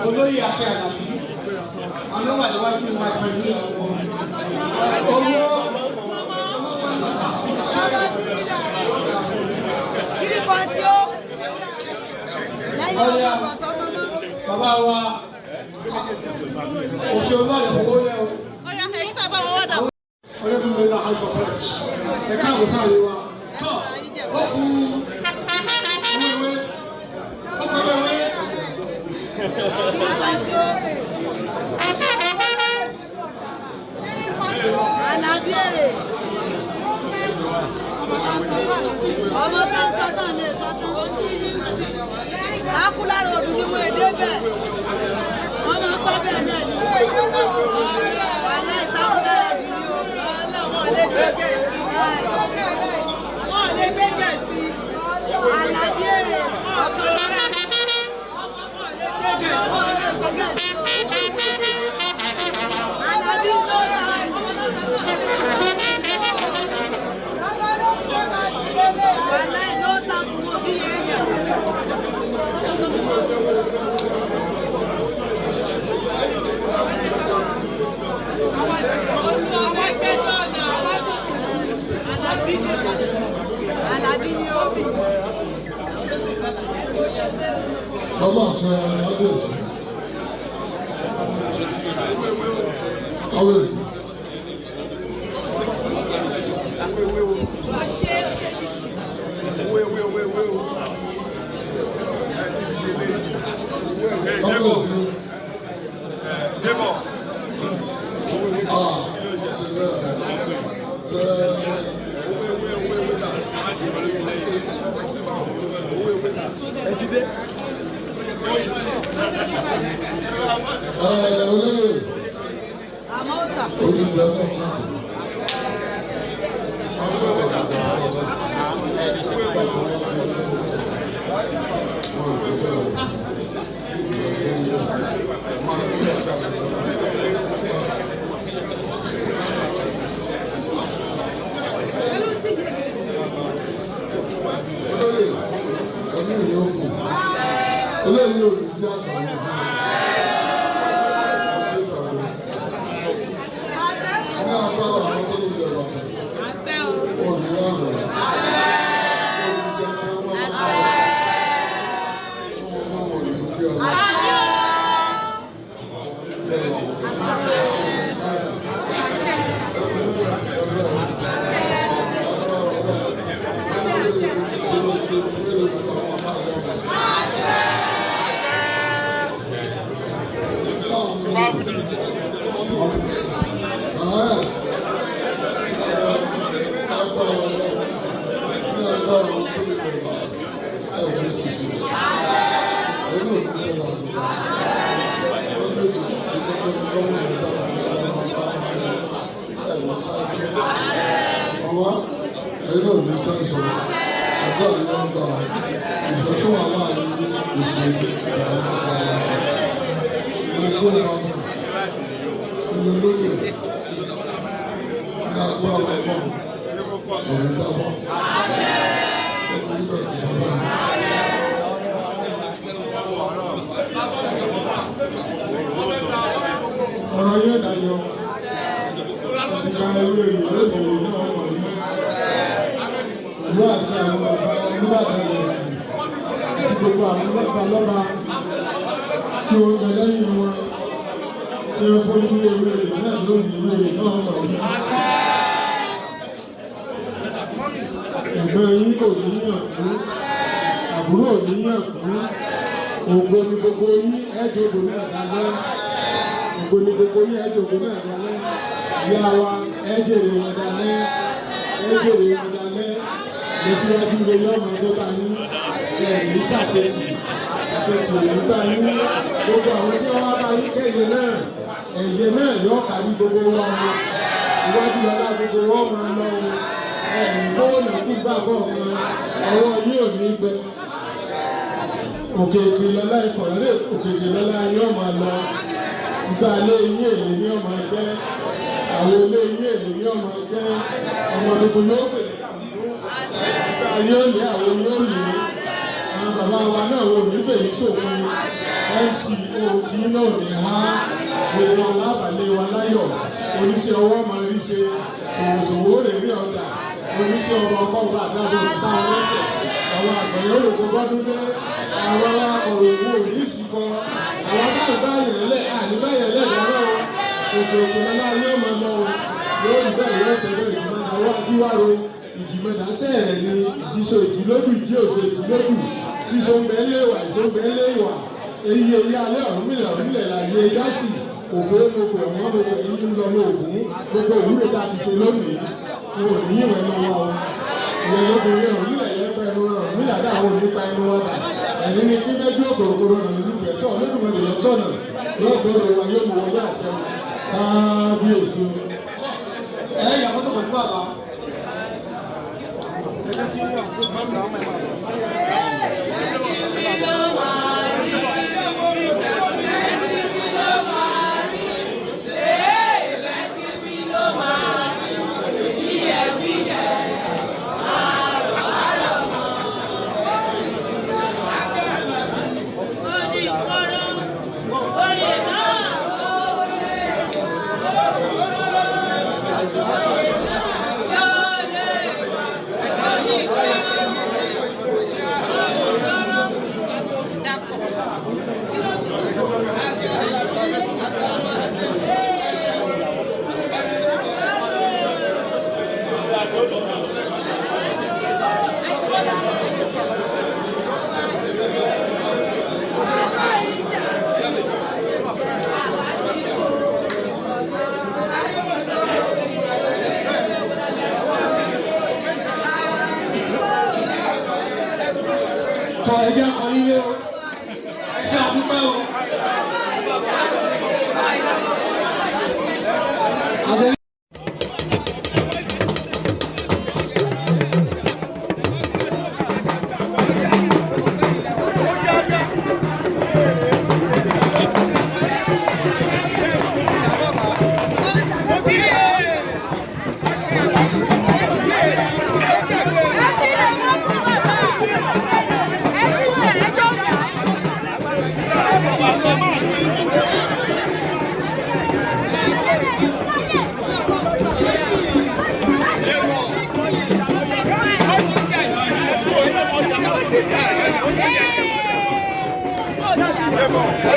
olóyè afẹ́ àlàbí àwọn wà níwájú ìwà ìpẹ̀lú owó ọ̀yà bàbá wa òfin olóòlè owó lẹ́ o ọlọ́dún mi lọ àjọ french ẹ̀ka àbùsá rẹ wa tọ́ ó kú ewé ó kú ewé. Alábíèrè ọmọ tó ń sọ́tàn lè sọ́tàn lákúlára òdùdúmọ̀ èdè bẹ́ẹ̀ wọ́n máa ń kọ́ bẹ́ẹ̀ náà ní wàhálà ìsákúlára bí ní wọ́n lè gbẹ́jẹ̀ sí Alábíèrè ọkọ̀ Bàbá àṣẹ kábíyèsí. Kábíyèsí. Kábíyèsí. fóònù kú gbàgbọ́ kan ọwọ́ yóò ní gbẹ. Òkèèkè lọ́lá ìfọ̀rẹ́ òkèèkè lọ́lá yóò máa lọ. Ìgbà ilé yín èlé ní ọmọ jẹ́. Àwọn ilé yín èlé ní ọmọ jẹ́. Ọmọ tuntun yóò pè ní kàmú. Ìgbà yóò lé àwọn yóò lé. Àwọn bàbá wa náà wò ní fèyí sòpin. MCO tí náà ní ha. Gbogbo alábàálẹ̀ wa láyọ̀. Oníṣẹ́ ọwọ́ máa rí ṣe. Ṣòwòṣòwò rè rí ọ̀dà. Oníṣẹ́ ọmọ ọkọ̀ ọba àdáàbò sáwọn lẹ́sẹ̀. Àwọn àgbẹ̀yẹ olùkọ́ bọ́dún dé. Àwọn akọ̀rọ̀ òwú òní ìsìnkọ. Àwọn àníbáyẹ̀ lẹ́dọ̀ọ́rọ́ òkè òkè lọ́lá yóò máa lọ yóò rí bẹ́ẹ̀ yóò ṣe bẹ́ẹ̀ ìjìmọ̀dá wá kíwárò ìjìmọ̀dá sẹ́ẹ̀rẹ̀ ni ìjísọ ìjìlódù ìjí òṣè ìjìlódù sísọ ń bẹ léwà ìṣó ń bẹ léwà èyí eyé alẹ́ ọ̀rúnmìlẹ̀ láyé yásì òfé gbogbo ẹ̀wọ̀n gbogbo èyí ń lọ lóògùn gbogbo ìwúrò tá a ti ṣe lónìí wọn ò ní yíwọ̀n ẹnu wa o ìyẹn lóbìnrin ọ̀rúnmìlẹ̀ lẹ́pẹ́ ẹnu wa ọ̀rúnmìlẹ̀ àdáwọn onípa ẹnu wa dà ẹ̀yìn ni kí bẹ́ẹ̀ bí òkòròkòrò nà nínú ìfẹ̀tọ́ lódùmọ̀dé lọ́tọ̀nà lọ́gbọ̀dọ̀ wa yóò mú wọlé àṣẹ kábíyèsí o. Ẹ yà fọ́tò pẹ̀lú bàbá. Tọ́ ẹjẹ́ akọrin yé o, ẹ ṣe àdúpẹ́ o. Hey!